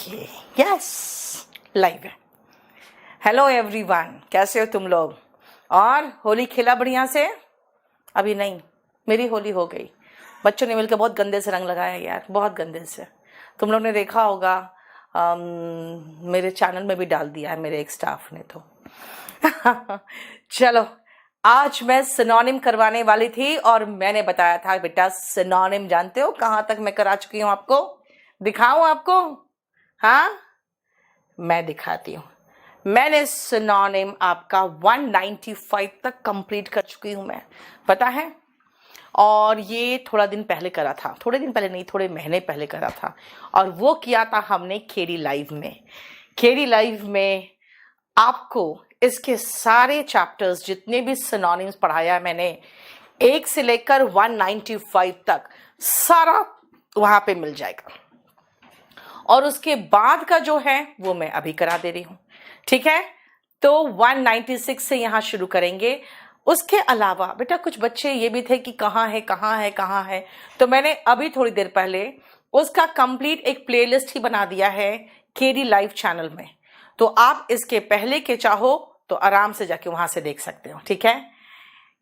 Okay yes live है। Hello everyone, कैसे हो तुम लोग? और होली खेला बढ़िया से? अभी नहीं, मेरी होली हो गई। बच्चों ने मिलकर बहुत गंदे से रंग लगाया यार, बहुत गंदे से। तुम लोग ने देखा होगा, मेरे चैनल में भी डाल दिया है मेरे एक स्टाफ ने तो। चलो, आज मैं सिनोनिम करवाने वाली थी और मैंने बताया था बेटा सिनोनिम जानते हो कहाँ तक मैं करा चुकी हूँ? आपको दिखाऊं आपको? हाँ, मैं दिखाती हूँ। मैंने सिनोनिम आपका 195 तक कंप्लीट कर चुकी हूँ मैं, पता है। और ये थोड़ा दिन पहले करा था, थोड़े दिन पहले नहीं, थोड़े महीने पहले करा था। और वो किया था हमने केडी लाइव में। केडी लाइव में आपको इसके सारे चैप्टर्स, जितने भी सिनोनिम्स पढ़ाया है मैंने, 1 से लेकर 195 तक सारा वहां पे मिल जाएगा। और उसके बाद का जो है वो मैं अभी करा दे रही हूं, ठीक है। तो 196 से यहां शुरू करेंगे। उसके अलावा बेटा कुछ बच्चे ये भी थे कि कहाँ है, तो मैंने अभी थोड़ी देर पहले उसका कंप्लीट एक प्लेलिस्ट ही बना दिया है केडी लाइव चैनल में। तो आप इसके पहले के चाहो तो आराम से जाके वहां से देख सकते हो, ठीक है।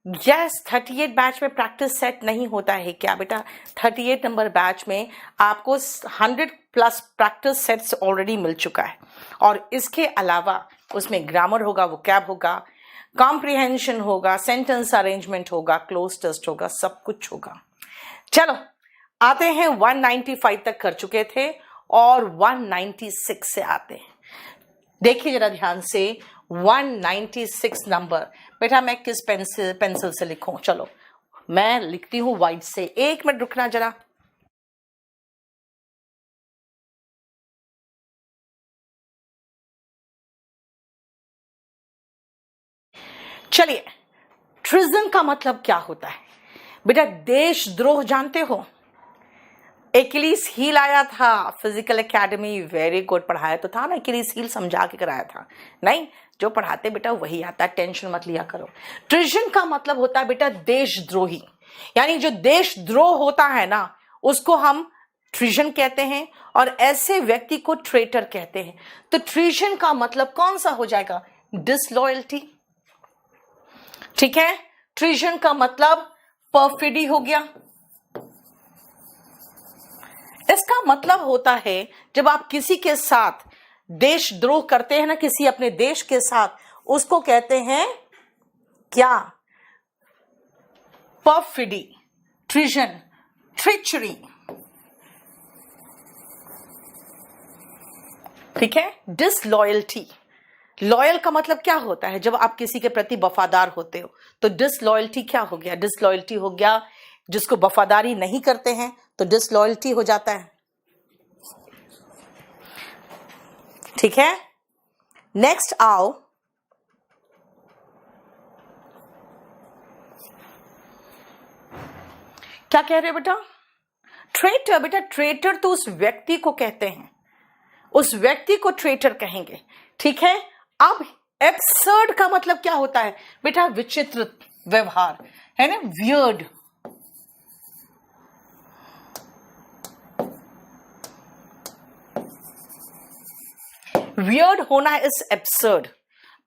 यस, 38 बैच में प्रैक्टिस सेट नहीं होता है क्या बेटा? 38 नंबर बैच में आपको 100+ प्रैक्टिस सेट्स ऑलरेडी मिल चुका है। और इसके अलावा उसमें ग्रामर होगा, वोकैब होगा, कॉम्प्रिहेंशन होगा, सेंटेंस अरेंजमेंट होगा, क्लोज टेस्ट होगा, सब कुछ होगा। चलो आते हैं, 195 तक कर चुके थे और 196 से आते हैं। देखिए जरा ध्यान से, 196 नंबर बेटा मैं किस पेंसिल से लिखूं? चलो मैं लिखती हूं वाइट से। 1 मिनट रुकना जरा। चलिए, ट्रिजन का मतलब क्या होता है बेटा? देशद्रोह जानते हो? एकिलीस हील आया था फिजिकल एकेडमी, वेरी गुड। पढ़ाया तो था ना, एकिलीस हील समझा के कराया था। नहीं, जो पढ़ाते बेटा वही आता है, टेंशन मत लिया करो। ट्रिजन का मतलब होता है बेटा देशद्रोही, यानी जो देशद्रोह होता है ना उसको हम ट्रिजन कहते हैं, और ऐसे व्यक्ति को ट्रेटर कहते हैं। तो ट्रिजन का मतलब कौन सा हो जाएगा? डिसलॉयल्टी, ठीक है। ट्रिजन का मतलब परफिडी हो गया। इसका मतलब होता है जब आप किसी के साथ देशद्रोह करते हैं ना, किसी अपने देश के साथ, उसको कहते हैं क्या? परफिडी, ट्रिजन, ट्रिचरी, ठीक है। डिसलॉयल्टी, लॉयल का मतलब क्या होता है? जब आप किसी के प्रति वफादार होते हो। तो डिसलॉयल्टी क्या हो गया? डिसलॉयल्टी हो गया जिसको वफादारी नहीं करते हैं, तो डिसलॉयल्टी हो जाता है, ठीक है। नेक्स्ट आओ, क्या कह रहे हो बेटा? ट्रेटर। बेटा ट्रेटर तो उस व्यक्ति को कहते हैं, उस व्यक्ति को ट्रेटर कहेंगे, ठीक है। अब एब्सर्ड का मतलब क्या होता है बेटा? विचित्र व्यवहार, है ना, वियर्ड। वियर्ड होना इज एब्सर्ड।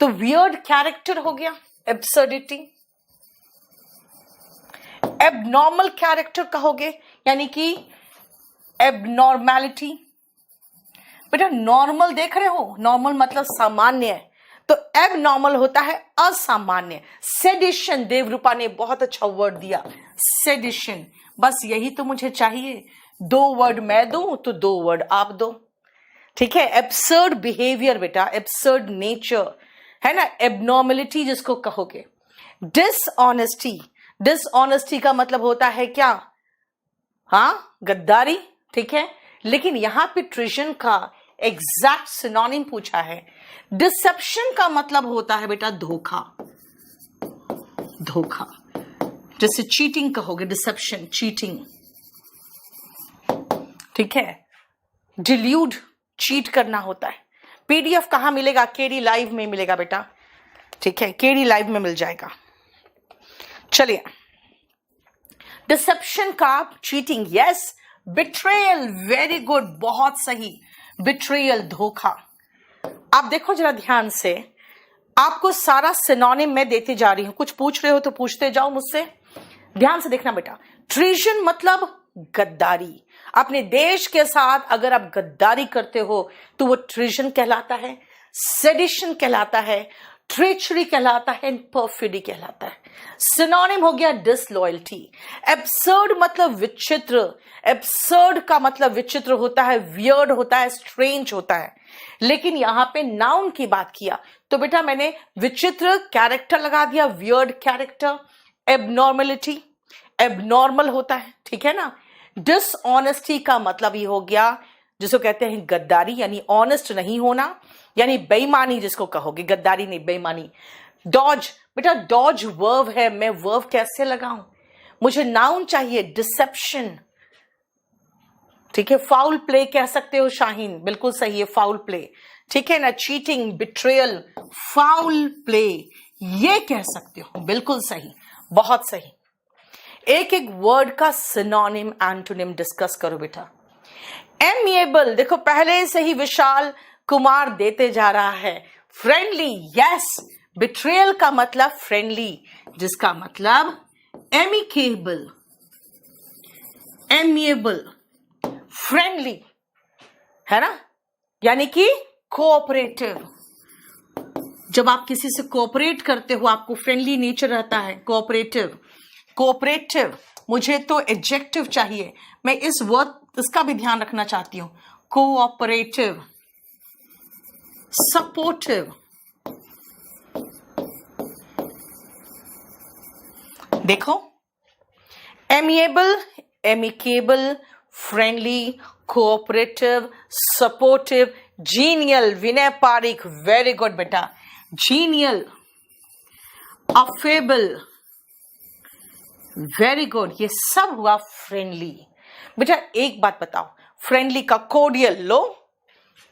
तो वियर्ड कैरेक्टर हो गया एब्सर्डिटी। एबनॉर्मल कैरेक्टर कहोगे, यानी कि एबनॉर्मैलिटी। बेटा नॉर्मल देख रहे हो, नॉर्मल मतलब सामान्य है, तो एबनॉर्मल होता है असामान्य। सेडिशन, देवरूपा ने बहुत अच्छा वर्ड दिया, सेडिशन। बस यही तो मुझे चाहिए, 2 वर्ड मैं दूं तो 2 वर्ड आप दो, ठीक है। एब्सर्ड बिहेवियर बेटा, एब्सर्ड नेचर, है ना, एबनॉर्मलिटी जिसको कहोगे। डिसऑनेस्टी, डिसऑनेस्टी का मतलब होता है क्या? हाँ, गद्दारी, ठीक है। लेकिन यहां पे ट्रिजन का एग्जैक्ट सिनोनिम पूछा है। डिसेप्शन का मतलब होता है बेटा धोखा, धोखा, जैसे चीटिंग कहोगे, डिसेप्शन, चीटिंग, ठीक है। डिल्यूड, चीट करना होता है। पीडीएफ कहां मिलेगा? केडी लाइव में मिलेगा बेटा, ठीक है, केडी लाइव में मिल जाएगा। चलिए, डिसेप्शन का cheating, yes. Betrayal, very good, बहुत सही। बिट्रियल, धोखा। आप देखो जरा ध्यान से, आपको सारा सिनोनिम मैं देती जा रही हूं, कुछ पूछ रहे हो तो पूछते जाओ मुझसे, ध्यान से देखना बेटा। ट्रीजन मतलब गद्दारी, अपने देश के साथ अगर आप गद्दारी करते हो तो वो ट्रीजन कहलाता है, सेडिशन कहलाता है, ट्रेचरी कहलाता है, परफिडी कहलाता है। सिनोनिम हो गया डिसलॉयल्टी। एब्सर्ड मतलब विचित्र, एब्सर्ड का मतलब विचित्र होता है, वियर्ड होता है, स्ट्रेंज होता है। लेकिन यहां पे नाउन की बात किया तो बेटा मैंने विचित्र कैरेक्टर लगा दिया, वियर्ड कैरेक्टर। एबनॉर्मलिटी, एबनॉर्मल होता है, ठीक है ना। डिसऑनेस्टी का मतलब ही हो गया जिसको कहते हैं गद्दारी, यानी ऑनेस्ट नहीं होना, यानी बेईमानी जिसको कहोगे, गद्दारी नहीं बेईमानी। डॉज, बेटा डॉज वर्ब है, मैं वर्ब कैसे लगाऊं, मुझे नाउन चाहिए, डिसेप्शन, ठीक है। फाउल प्ले कह सकते हो शाहीन, बिल्कुल सही है, फाउल प्ले, ठीक है ना। चीटिंग, बिट्रेयल, फाउल प्ले, ये कह सकते हो, बिल्कुल सही, बहुत सही। एक एक वर्ड का सिनोनिम एंटोनिम डिस्कस करो बेटा। एमिएबल, देखो पहले से ही विशाल कुमार देते जा रहा है। फ्रेंडली, यस, बिट्रेयल का मतलब फ्रेंडली, जिसका मतलब एमिकेबल, एमिएबल, फ्रेंडली, है ना, यानी कि कोऑपरेटिव। जब आप किसी से कोऑपरेट करते हो आपको फ्रेंडली नेचर रहता है, कोऑपरेटिव। कोऑपरेटिव, मुझे तो एडजेक्टिव चाहिए, मैं इस वर्ड इसका भी ध्यान रखना चाहती हूं। कोऑपरेटिव, सपोर्टिव, देखो amiable, amicable, friendly, cooperative, supportive, genial, Vinay Pareek, very good बेटा, जीनियल, अफेबल, वेरी गुड, ये सब हुआ फ्रेंडली। बेटा एक बात बताओ, फ्रेंडली का कोडियल लो,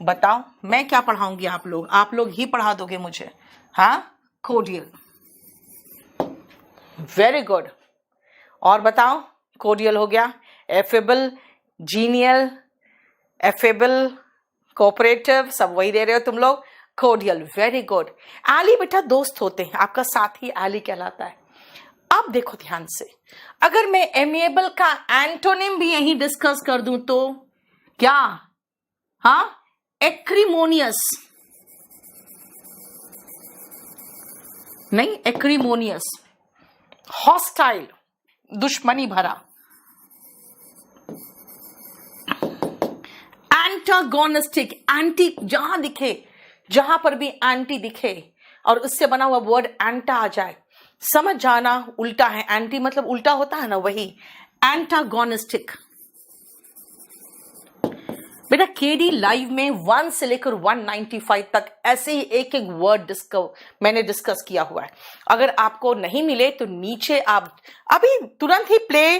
बताओ मैं क्या पढ़ाऊंगी, आप लोग ही पढ़ा दोगे मुझे, हाँ, कोडियल, वेरी गुड। और बताओ, कोडियल हो गया, एफेबल, जीनियल, एफेबल, कोऑपरेटिव, सब वही दे रहे हो तुम लोग, कोडियल, वेरी गुड। एली बेटा दोस्त होते हैं, आपका साथी एली कहलाता है। अब देखो ध्यान से, अगर मैं एमिएबल का एंटोनिम भी यहीं डिस्कस कर दूं तो क्या, हाँ, एक्रीमोनियस, नहीं, एक्रीमोनियस, हॉस्टाइल, दुश्मनी भरा, एंटागोनिस्टिक, एंटी, जहां दिखे, जहां पर भी एंटी दिखे और उससे बना हुआ वर्ड एंटा आ जाए, समझ जाना उल्टा है। एंटी मतलब उल्टा होता है ना, वही एंटागोनिस्टिक। बेटा केडी लाइव में 1 से लेकर 195 तक ऐसे ही एक एक वर्ड मैंने डिस्कस किया हुआ है। अगर आपको नहीं मिले तो नीचे आप अभी तुरंत ही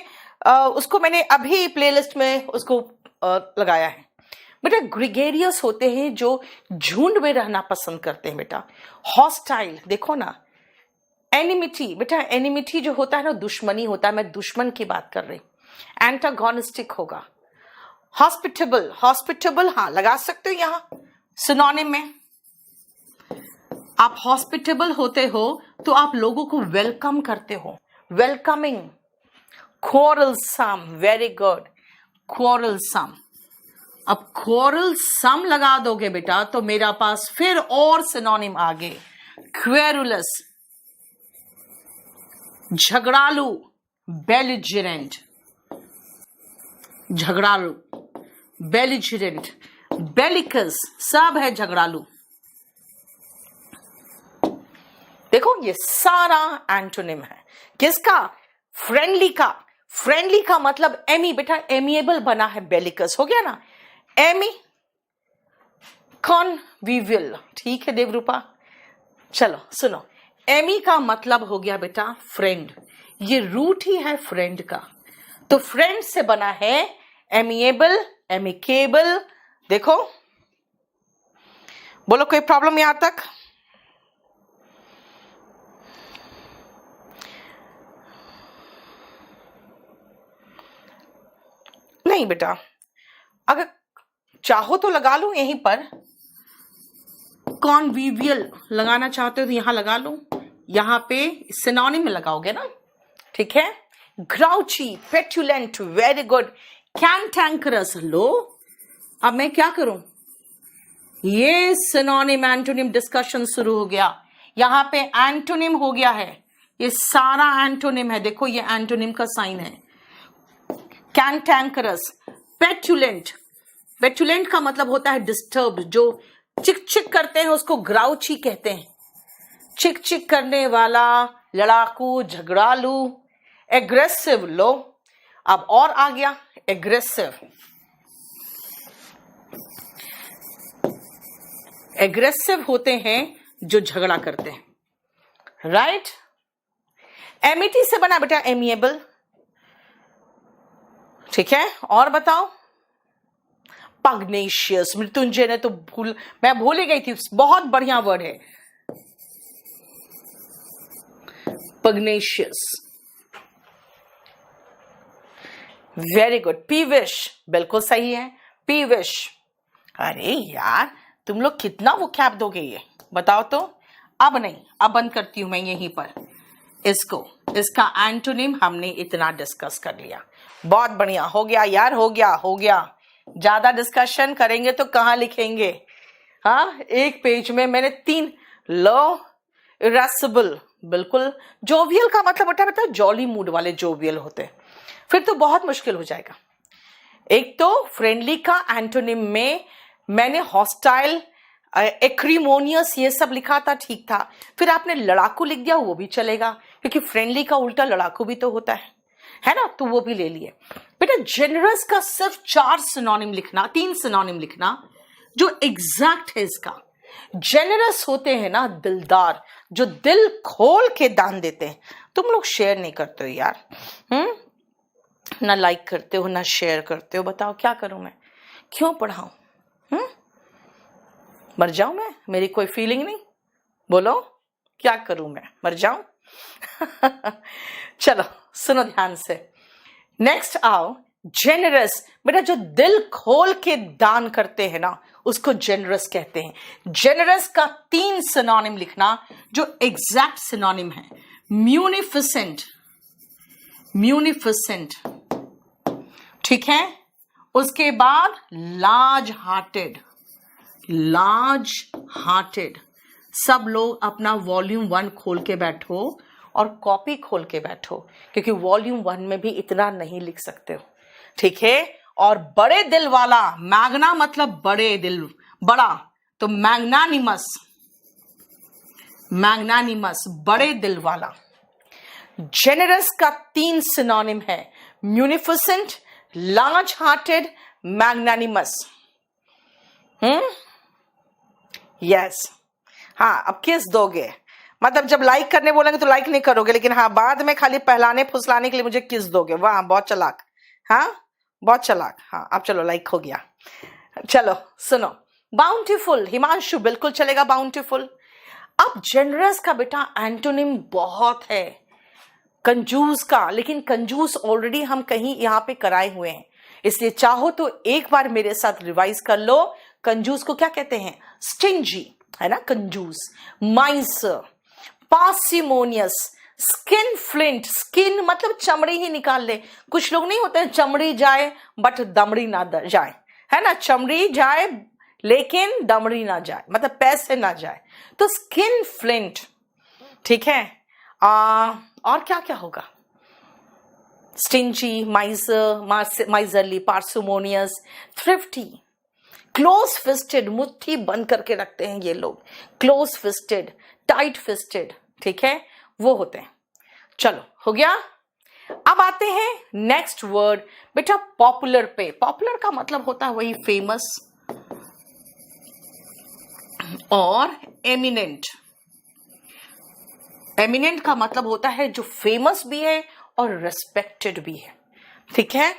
उसको मैंने अभी प्लेलिस्ट में उसको लगाया है। बेटा ग्रिगेरियस होते हैं जो झुंड में रहना पसंद करते हैं बेटा। हॉस्टाइल, देखो ना, एनिमिटी, बेटा एनिमिटी जो होता है ना, दुश्मनी होता है, मैं दुश्मन की बात कर रही। एंटागोनिस्टिक होगा। हॉस्पिटेबल, हॉस्पिटेबल, हाँ लगा सकते हो यहां सिनोनिम में। आप हॉस्पिटेबल होते हो तो आप लोगों को वेलकम करते हो, welcoming. Quarrelsome, very good, quarrelsome. अब क्वारलसम लगा दोगे बेटा तो मेरा पास फिर और सिनोनिम आगे। क्वेरुलस, झगड़ालू, बेलिजरेंट, झगड़ालू, बेलिजरेंट, बेलिकस, सब है झगड़ालू। देखो ये सारा एंटोनिम है किसका, फ्रेंडली का। फ्रेंडली का मतलब एमी, बेटा एमिएबल बना है, बेलिकस हो गया ना, एमी, कॉन्विवियल, ठीक है देवरूपा। चलो सुनो, एमी का मतलब हो गया बेटा फ्रेंड, ये रूट ही है फ्रेंड का, तो फ्रेंड से बना है एमिएबल, एमिकेबल। देखो बोलो कोई प्रॉब्लम यहां तक? नहीं बेटा, अगर चाहो तो लगा लो यहीं पर, कॉन्विवियल लगाना चाहते हो तो यहां लगा लो, यहां पे सिनोनिम में लगाओगे ना, ठीक है। ग्राउची, पेटुलेंट, वेरी गुड। कैंटैंकरस, लो अब मैं क्या करूं, ये सिनोनिम एंटोनिम डिस्कशन शुरू हो गया। यहां पे एंटोनिम हो गया है, ये सारा एंटोनिम है, देखो ये एंटोनिम का साइन है। कैंटैंकरस, पेटुलेंट, पेटुलेंट का मतलब होता है डिस्टर्ब, जो चिक चिक करते हैं उसको ग्राउची कहते हैं, चिक चिक करने वाला, लड़ाकू, झगड़ालू। एग्रेसिव, लो अब और आ गया एग्रेसिव। एग्रेसिव होते हैं जो झगड़ा करते हैं, राइट। एमिटी से बना बेटा एमिएबल, ठीक है। और बताओ, पग्नेशियस, मृत्युंजय ने तो मैं भूल ही गई थी, बहुत बढ़िया वर्ड है पग्नेशियस, वेरी गुड। पीविश, बिल्कुल सही है, पीविश। अरे यार तुम लोग कितना वो कैप दोगे, ये बताओ तो। अब नहीं, अब बंद करती हूं मैं यहीं पर इसको, इसका एंटोनिम हमने इतना डिस्कस कर लिया, बहुत बढ़िया हो गया यार, हो गया हो गया। ज्यादा डिस्कशन करेंगे तो कहाँ लिखेंगे, हाँ। एक पेज में मैंने 3, लो इरेसिबल, बिल्कुल। जोवियल का मतलब होता है जॉली मूड वाले जोवियल होते हैं, फिर तो बहुत मुश्किल हो जाएगा। एक तो फ्रेंडली का एंटोनिम में मैंने हॉस्टाइल, एक्रीमोनियस ये सब लिखा था, ठीक था। फिर आपने लड़ाकू लिख दिया, वो भी चलेगा क्योंकि फ्रेंडली का उल्टा लड़ाकू भी तो होता है ना, तो वो भी ले लिए। बेटा जेनरस का सिर्फ 4 सिनोनिम लिखना, 3 सिनोनिम लिखना जो एग्जैक्ट है इसका। जेनरस होते हैं ना दिलदार, जो दिल खोल के दान देते हैं। तुम लोग शेयर नहीं करते हो यार, ना लाइक करते हो ना शेयर करते हो, बताओ क्या करूं मैं, क्यों पढ़ाऊं, मर जाऊं मैं, मेरी कोई फीलिंग नहीं, बोलो क्या करूं मैं, मर जाऊं। चलो सुनो ध्यान से, नेक्स्ट आओ। जेनरस, बेटा जो दिल खोल के दान करते हैं ना उसको जेनरस कहते हैं। जेनरस का 3 सिनोनिम लिखना जो एग्जैक्ट सिनोनिम है। म्यूनिफिसेंट, म्यूनिफिसेंट, ठीक है। उसके बाद लार्ज हार्टेड, लार्ज हार्टेड। सब लोग अपना वॉल्यूम 1 खोल के बैठो और कॉपी खोल के बैठो, क्योंकि वॉल्यूम 1 में भी इतना नहीं लिख सकते हो, ठीक है। और बड़े दिल वाला, मैग्ना मतलब बड़े दिल, बड़ा, तो मैग्नानिमस, मैग्नानिमस बड़े दिल वाला। जेनरस का 3 सिनोनिम है, munificent, large hearted, magnanimous. Yes, हाँ। अब किस दोगे, मतलब जब लाइक करने बोलेंगे तो लाइक नहीं करोगे, लेकिन हाँ बाद में खाली पहलाने फुसलाने के लिए मुझे किस दोगे। वाह बहुत चालाक, हाँ बहुत चालाक। हाँ अब चलो लाइक हो गया। चलो सुनो, बाउंटीफुल, हिमांशु बिल्कुल चलेगा बाउंटीफुल। अब जेनरस का बेटा एंटोनिम बहुत है, कंजूस का, लेकिन कंजूस ऑलरेडी हम कहीं यहाँ पे कराए हुए हैं, इसलिए चाहो तो एक बार मेरे साथ रिवाइज कर लो। कंजूस को क्या कहते हैं, स्टिंजी, है ना कंजूस। Mysore, parsimonious, skin flint, skin मतलब चमड़ी ही निकाल ले। कुछ लोग नहीं होते हैं चमड़ी जाए बट दमड़ी ना जाए, है ना, चमड़ी जाए लेकिन दमड़ी ना जाए, मतलब पैसे ना जाए, तो स्किन फ्लिंट, ठीक है। और क्या क्या होगा, stingy, miserly, parsimonious, thrifty, close fisted, मुट्ठी बंद करके रखते हैं ये लोग, क्लोज फिस्टेड, टाइट फिस्टेड, ठीक है, वो होते हैं। चलो हो गया। अब आते हैं नेक्स्ट वर्ड बेटा पॉपुलर पे। पॉपुलर का मतलब होता है वही फेमस और एमिनेंट। एमिनेंट का मतलब होता है जो फेमस भी है और रेस्पेक्टेड भी है, ठीक है।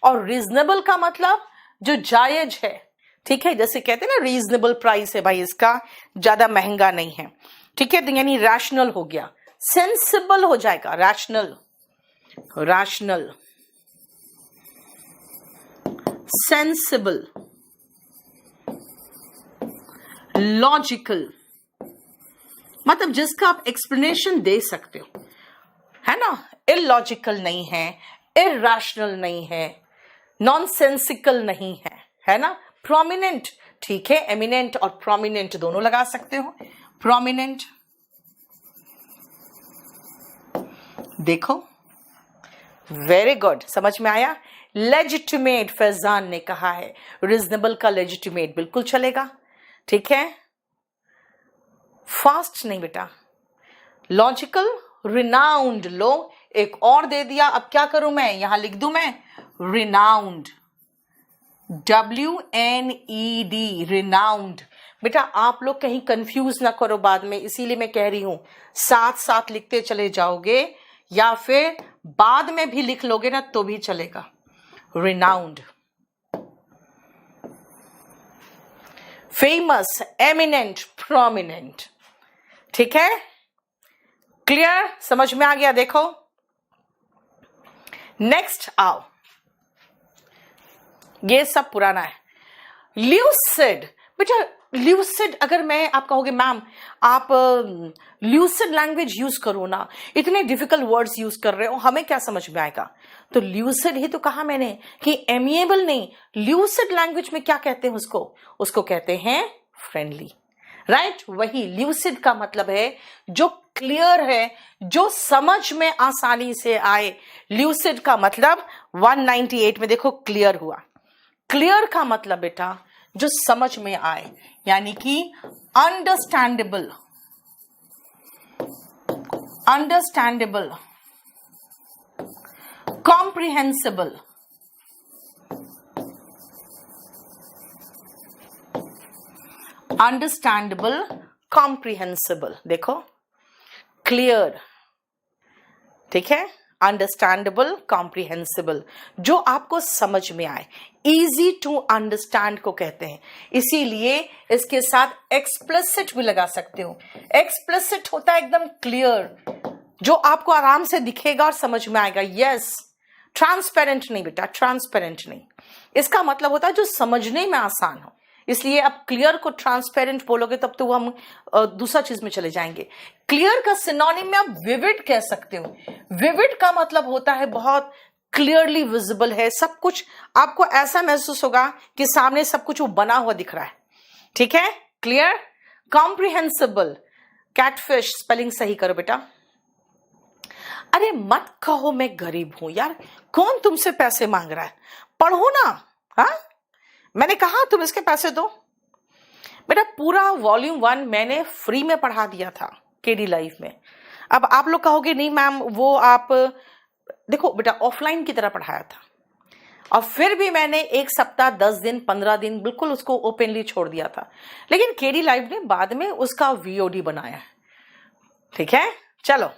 और रीजनेबल का मतलब जो जायज है, ठीक है, जैसे कहते हैं ना रीजनेबल प्राइस है भाई इसका, ज्यादा महंगा नहीं है, ठीक है, यानी रैशनल हो गया। सेंसिबल हो जाएगा, रैशनल, रैशनल, सेंसिबल, लॉजिकल मतलब जिसका आप एक्सप्लेनेशन दे सकते हो, है ना। इलॉजिकल नहीं है, इरैशनल नहीं है, नॉनसेंसिकल नहीं है ना। प्रोमिनेंट, ठीक है, एमिनेंट और प्रोमिनेंट दोनों लगा सकते हो। प्रोमिनेंट, देखो, वेरी गुड, समझ में आया। लेजिटिमेट, फैजान ने कहा है, रीजनेबल का लेजिटिमेट बिल्कुल चलेगा, ठीक है। फास्ट नहीं बेटा, लॉजिकल, रिनाउंड। लो, एक और दे दिया, अब क्या करूं मैं, यहां लिख दूं मैं रिनाउंड, WNED, रिनाउंड। बेटा आप लोग कहीं कंफ्यूज ना करो बाद में, इसीलिए मैं कह रही हूं साथ साथ लिखते चले जाओगे या फिर बाद में भी लिख लोगे ना तो भी चलेगा। रिनाउंड, फेमस, एमिनेंट, प्रोमिनेंट, ठीक है। क्लियर, समझ में आ गया। देखो नेक्स्ट आओ, ये सब पुराना है। ल्यूसिड, बेटा ल्यूसिड, अगर मैं आप कहोगे मैम आप ल्यूसिड लैंग्वेज यूज करो ना, इतने डिफिकल्ट वर्ड्स यूज कर रहे हो, हमें क्या समझ में आएगा। तो ल्यूसिड ही तो कहा मैंने कि एमिएबल नहीं। ल्यूसिड लैंग्वेज में क्या कहते हैं उसको कहते हैं फ्रेंडली, राइट। वही ल्यूसिड का मतलब है जो क्लियर है, जो समझ में आसानी से आए। ल्यूसिड का मतलब 198 में देखो क्लियर हुआ। क्लियर का मतलब बेटा जो समझ में आए, यानी कि understandable, understandable, comprehensible, understandable, comprehensible. देखो क्लियर, ठीक है, अंडरस्टैंडेबल, कॉम्प्रिहेंसिबल, जो आपको समझ में आए, इजी टू अंडरस्टैंड को कहते हैं। इसीलिए इसके साथ एक्सप्लिसिट भी लगा सकते हो। एक्सप्लिसिट होता है एकदम क्लियर, जो आपको आराम से दिखेगा और समझ में आएगा। यस, ट्रांसपेरेंट नहीं बेटा, ट्रांसपेरेंट नहीं, इसका मतलब होता है जो समझने में आसान हो। इसलिए अब क्लियर को ट्रांसपेरेंट बोलोगे तब तो हम दूसरा चीज में चले जाएंगे। क्लियर का सिनोनिम में आप विविड कह सकते हो। विविड का मतलब होता है बहुत क्लियरली विजिबल है, सब कुछ आपको ऐसा महसूस होगा कि सामने सब कुछ वो बना हुआ दिख रहा है, ठीक है। क्लियर, कॉम्प्रिहेंसिबल, कैटफिश, स्पेलिंग सही करो बेटा। अरे मत कहो मैं गरीब हूं यार, कौन तुमसे पैसे मांग रहा है, पढ़ो ना। हाँ, मैंने कहा तुम इसके पैसे दो। बेटा पूरा वॉल्यूम 1 मैंने फ्री में पढ़ा दिया था केडी लाइफ में। अब आप लोग कहोगे नहीं मैम वो आप देखो बेटा ऑफलाइन की तरह पढ़ाया था, और फिर भी मैंने 1 सप्ताह 10 दिन 15 दिन बिल्कुल उसको ओपनली छोड़ दिया था। लेकिन केडी लाइफ ने बाद में उसका VOD बनाया है, ठीक है। चलो,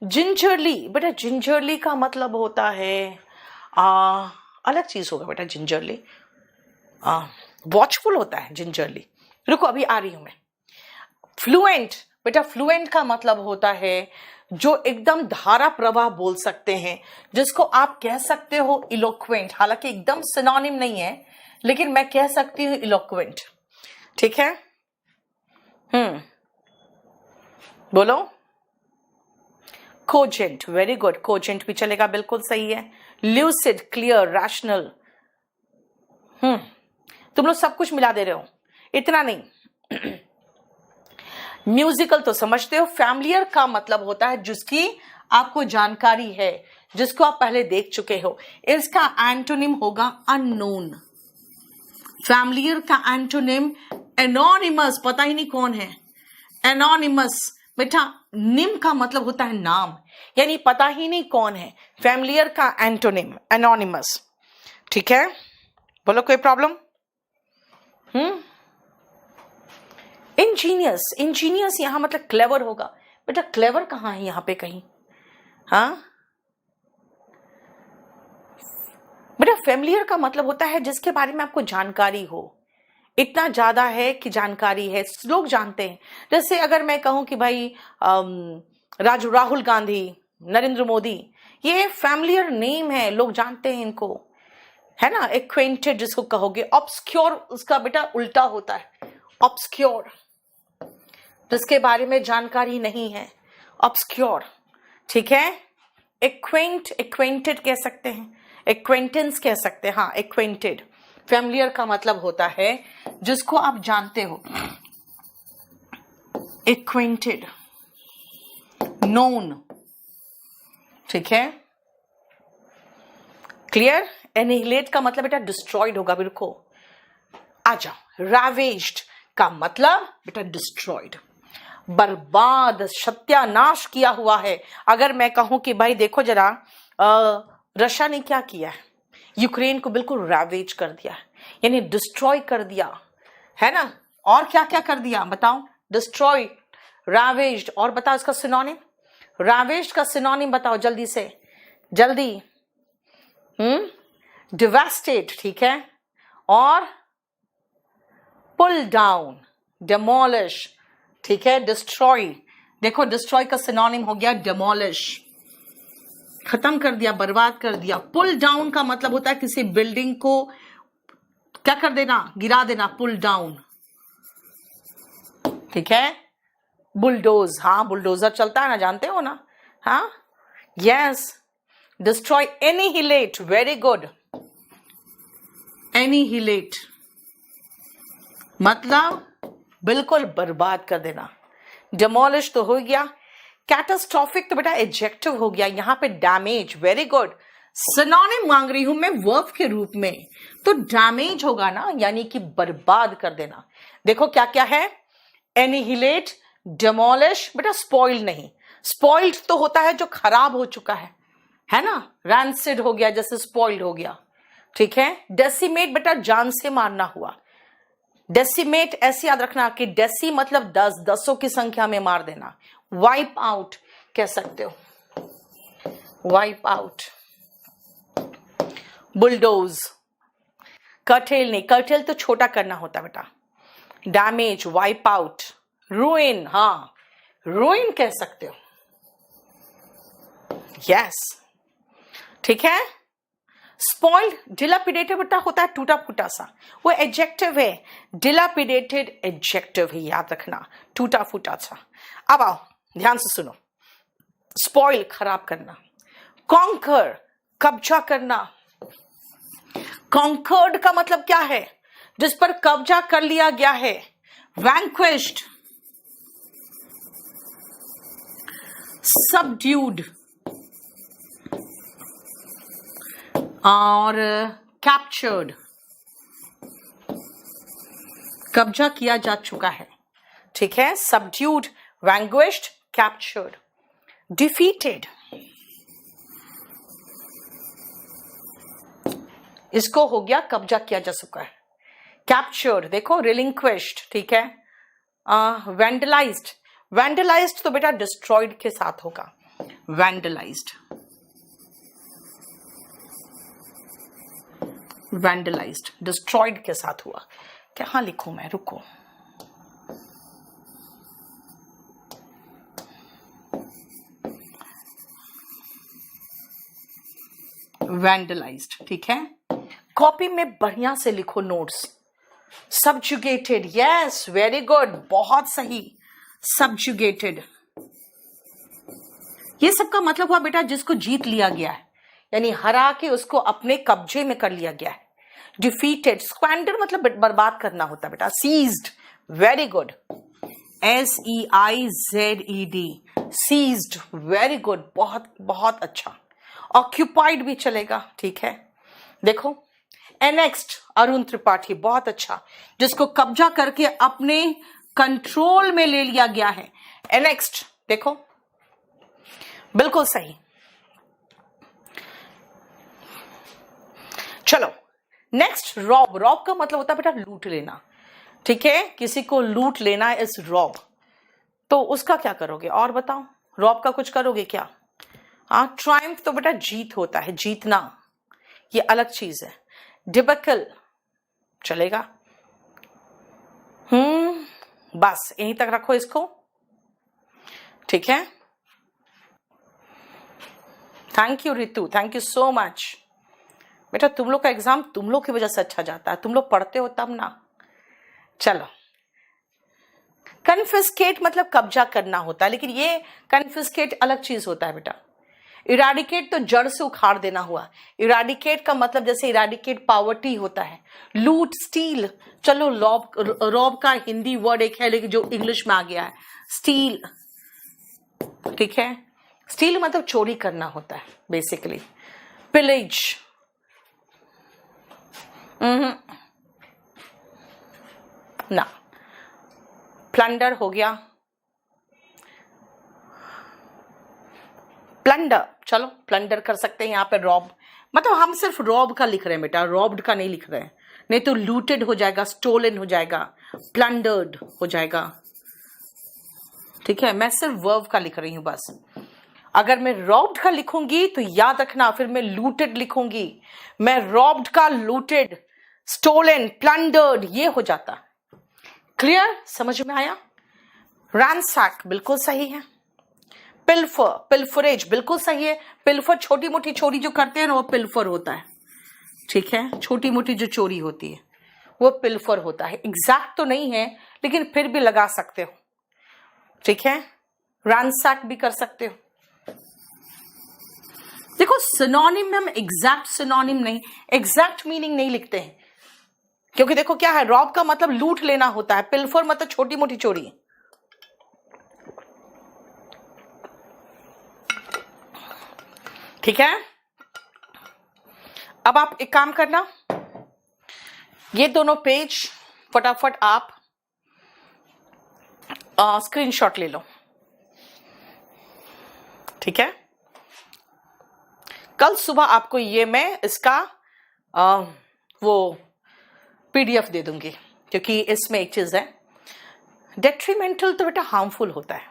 जिंजरली, बेटा जिंजरली का मतलब होता है अलग चीज होगा बेटा। जिंजरली वॉचफुल होता है जिंजरली। रुको अभी आ रही हूं मैं। फ्लुएंट, बेटा फ्लुएंट का मतलब होता है जो एकदम धारा प्रवाह बोल सकते हैं, जिसको आप कह सकते हो इलोक्वेंट। हालांकि एकदम सिनोनिम नहीं है, लेकिन मैं कह सकती हूं इलोक्वेंट, ठीक है। बोलो, कोजेंट, वेरी गुड, कोजेंट भी चलेगा, बिल्कुल सही है। Lucid, clear, rational. तुम लोग सब कुछ मिला दे रहे हो, इतना नहीं। म्यूजिकल तो समझते हो। फैमिलियर का मतलब होता है जिसकी आपको जानकारी है, जिसको आप पहले देख चुके हो। इसका एंटोनिम होगा अननोन। फैमिलियर का एंटोनिम एनोनिमस, पता ही नहीं कौन है एनोनिमस। बेटा निम का मतलब होता है नाम, यानी पता ही नहीं कौन है। फैमिलियर का एंटोनिम एनोनिमस, ठीक है। बोलो कोई प्रॉब्लम। इंजीनियस, इंजीनियस यहां मतलब क्लेवर होगा। बेटा क्लेवर कहां है यहां पे कहीं। हाँ बेटा फैमिलियर का मतलब होता है जिसके बारे में आपको जानकारी हो, इतना ज्यादा है कि जानकारी है, लोग जानते हैं। जैसे अगर मैं कहूं कि भाई राहुल गांधी, नरेंद्र मोदी, ये फैमिलियर नेम है, लोग जानते हैं इनको, है ना। एक्वेंटेड जिसको कहोगे। ऑब्सक्योर उसका बेटा उल्टा होता है, ऑब्सक्योर, जिसके बारे में जानकारी नहीं है, ऑब्सक्योर, ठीक है। एक्वेंटेड कह सकते हैं, एक्वेंटेंस कह सकते हैं, हाँ एक्वेंटेड। फैमिलियर का मतलब होता है जिसको आप जानते हो, एक्वेंटेड, नोन, ठीक है, क्लियर। एनिहिलेट का मतलब बेटा डिस्ट्रॉयड होगा, बिल्कुल। आ जाओ, रावेज्ड का मतलब बेटा डिस्ट्रॉयड, बर्बाद, सत्यानाश किया हुआ है। अगर मैं कहूं कि भाई देखो जरा, रशिया ने क्या किया है, यूक्रेन को बिल्कुल रावेज कर दिया है, यानी डिस्ट्रॉय कर दिया है ना। और क्या क्या कर दिया बताओ, डिस्ट्रॉय, रावेज्ड, और बताओ इसका सिनोनिम, रावेज्ड का सिनोनिम बताओ जल्दी से, जल्दी। डिवास्टेट, ठीक है, और पुल डाउन, डेमोलिश, ठीक है, डिस्ट्रॉय। देखो डिस्ट्रॉय का सिनोनिम हो गया डेमोलिश, खत्म कर दिया, बर्बाद कर दिया। पुल डाउन का मतलब होता है किसी बिल्डिंग को क्या कर देना, गिरा देना, पुल डाउन, ठीक है। बुलडोज, हाँ बुलडोजर चलता है ना, जानते हो ना, हाँ, yes. Destroy, annihilate, very good, annihilate मतलब बिल्कुल बर्बाद कर देना। डेमोलिश तो हो गया। कैटास्ट्रॉफिक तो बेटा एडजेक्टिव हो गया, यहां पे डैमेज, वेरी गुड। सिनोनिम मांग रही हूं मैं वर्ब के रूप में, तो डैमेज होगा ना, यानी कि बर्बाद कर देना। देखो क्या क्या है, एनिहिलेट, डेमोलिश, बेटा स्पॉइल नहीं, स्पॉइल्ड तो होता है जो खराब हो चुका है ना, रैंसिड हो गया जैसे स्पॉइल्ड हो गया, ठीक है। डेसिमेट बेटा जान से मारना हुआ, डेसिमेट ऐसे याद रखना कि डेसी मतलब 10, दसों की संख्या में मार देना। वाइप आउट कह सकते हो, वाइप आउट। बुलडोज, कर्टेल नहीं, कर्टेल तो छोटा करना होता बेटा। Damage, wipe out. रूइन, हाँ रूइन कह सकते हो, यस, ठीक है। स्पॉइल्ड, डिलापिडेटेड बेटा होता है टूटा फूटा सा, वो एडजेक्टिव है, डिलापिडेटेड एडजेक्टिव है, याद रखना, टूटा फूटा सा। अब आओ ध्यान से सुनो, स्पॉइल खराब करना, कॉन्कर कब्जा करना। कॉन्कर्ड का मतलब क्या है, जिस पर कब्जा कर लिया गया है। वैंक्विश्ड, सबड्यूड और कैप्चर्ड, कब्जा किया जा चुका है, ठीक है। Subdued, वैंक्विश्ड, captured. डिफीटेड, इसको हो गया कब्जा किया जा चुका है। कैप्चर्ड देखो, रिलिंक्विश्ड, ठीक है। वैंडलाइज्ड, वैंडलाइज्ड तो बेटा डिस्ट्रॉयड के साथ होगा, वैंडलाइज्ड, वैंडलाइज्ड डिस्ट्रॉयड के साथ हुआ। कहाँ लिखूं मैं, रुको, वैंडलाइज्ड, ठीक है। कॉपी में बढ़िया से लिखो नोट्स। सबजुगेटेड, यस वेरी गुड, बहुत सही, सबजुगेटेड। ये सबका मतलब हुआ बेटा जिसको जीत लिया गया है, यानी हरा के उसको अपने कब्जे में कर लिया गया है। डिफीटेड, स्क्वैंडर मतलब बर्बाद करना होता है बेटा। Seized, very good, SEIZED, seized, very good, बहुत बहुत अच्छा। ऑक्यूपाइड भी चलेगा, ठीक है। देखो एनेक्स्ड, अरुण त्रिपाठी, बहुत अच्छा, जिसको कब्जा करके अपने कंट्रोल में ले लिया गया है। एनेक्स्ड देखो, बिल्कुल सही। चलो नेक्स्ट, रॉब। रॉब का मतलब होता है बेटा लूट लेना, ठीक है, किसी को लूट लेना इज रॉब। तो उसका क्या करोगे और बताओ, रॉब का कुछ करोगे क्या? हाँ, ट्रायम्फ तो बेटा जीत होता है, जीतना, ये अलग चीज है। डिबेकल चलेगा, बस यहीं तक रखो इसको, ठीक है। Thank you Ritu, thank you so much बेटा। तुम लोग का एग्जाम तुम लोग की वजह से अच्छा जाता है, तुम लोग पढ़ते हो तब ना। चलो कन्फिस्केट मतलब कब्जा करना होता है, लेकिन ये कन्फिस्केट अलग चीज होता है बेटा। इराडिकेट तो जड़ से उखाड़ देना हुआ। इराडिकेट का मतलब जैसे इराडिकेट पॉवर्टी होता है, लूट, स्टील। चलो रॉब का हिंदी वर्ड एक है लेकिन जो इंग्लिश में आ गया है स्टील, ठीक है। स्टील मतलब चोरी करना होता है बेसिकली। पिलेज, ना। प्लंडर हो गया, प्लंडर, चलो प्लंडर कर सकते हैं यहाँ पे। रॉब मतलब हम सिर्फ रॉब का लिख रहे हैं बेटा, रॉब्ड का नहीं लिख रहे हैं, नहीं तो लूटेड हो जाएगा, स्टोलन हो जाएगा, प्लंडर्ड हो जाएगा, ठीक है। मैं सिर्फ वर्ब का लिख रही हूं बस। अगर मैं रॉब्ड का लिखूंगी तो याद रखना फिर मैं लूटेड लिखूंगी। मैं रॉब्ड का लूटेड, स्टोलन, प्लंडर्ड ये हो जाता। क्लियर, समझ में आया। रैंसैक बिल्कुल सही है। पिल्फर, पिल्फरेज बिल्कुल सही है। पिल्फर छोटी मोटी चोरी जो करते हैं ना वो पिल्फर होता है, ठीक है। छोटी मोटी जो चोरी होती है वो पिल्फर होता है। एग्जैक्ट तो नहीं है लेकिन फिर भी लगा सकते हो, ठीक है। रैंसैक भी कर सकते हो। देखो सिनोनिम में हम एग्जैक्ट सिनोनिम नहीं, एग्जैक्ट मीनिंग नहीं लिखते हैं, क्योंकि देखो क्या है, रॉब का मतलब लूट लेना होता है, पिल्फर मतलब छोटी मोटी चोरी। ठीक है। अब आप एक काम करना, ये दोनों पेज फटाफट आप स्क्रीनशॉट ले लो, ठीक है। कल सुबह आपको ये मैं इसका वो पीडीएफ दे दूंगी, क्योंकि इसमें एक चीज है, डेट्रीमेंटल तो बेटा हार्मफुल होता है।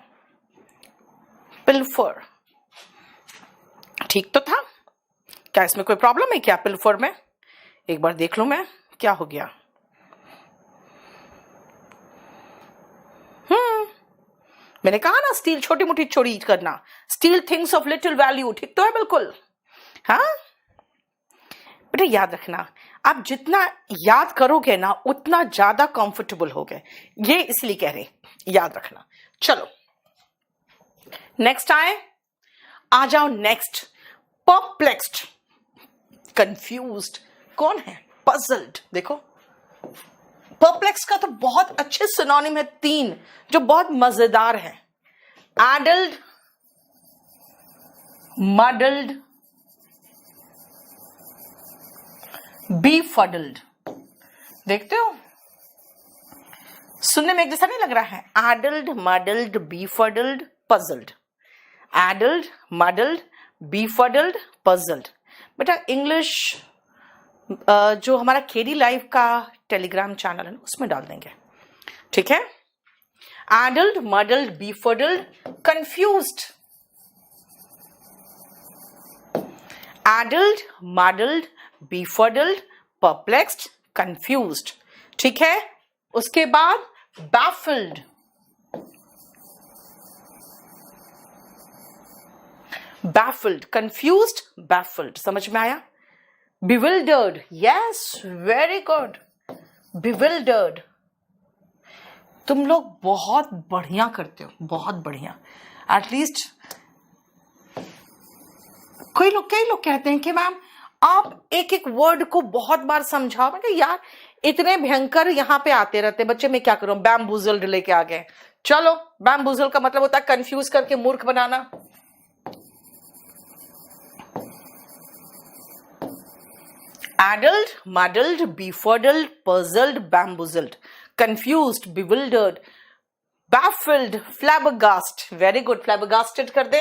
पिल्फर ठीक तो था, क्या इसमें कोई प्रॉब्लम है क्या पिल्फर में? एक बार देख लूं मैं क्या हो गया। मैंने कहा ना स्टील छोटी मोटी चोरी करना, steel things of little value, ठीक तो है बिल्कुल। हाँ बेटा याद रखना, आप जितना याद करोगे ना उतना ज्यादा कंफर्टेबल होगे, ये इसलिए कह रहे, याद रखना। चलो नेक्स्ट आ जाओ नेक्स्ट। परप्लेक्स्ड, कंफ्यूज्ड कौन है? पजल्ड। देखो परप्लेक्स का तो बहुत अच्छे सिनोनिम है 3 जो बहुत मजेदार है। Addled, muddled, बीफडल्ड। देखते हो सुनने में एक जैसा नहीं लग रहा है? Addled, muddled, befuddled, puzzled. Addled, muddled, befuddled, puzzled. बेटा इंग्लिश जो हमारा केडी लाइव का टेलीग्राम चैनल है ना उसमें डाल देंगे, ठीक है। Addled, muddled, befuddled, confused. Addled, muddled, befuddled, perplexed, confused, ठीक है। उसके बाद बैफल्ड, बैफल्ड, कंफ्यूज्ड, बैफल्ड, समझ में आया। bewildered, yes, very good, bewildered। तुम लोग बहुत बढ़िया करते हो, बहुत बढ़िया। एटलीस्ट कई लोग कहते हैं कि मैम आप एक एक वर्ड को बहुत बार समझाओ। मैं यार इतने भयंकर यहाँ पे आते रहते बच्चे, मैं क्या करूं? बैम्बूजल्ड लेके आ गए। चलो बैम्बूजल का मतलब होता है कंफ्यूज करके मूर्ख बनाना। Addled, muddled, befuddled, puzzled, bamboozled, confused, bewildered, baffled, flabbergasted। Very good, flabbergasted कर दे।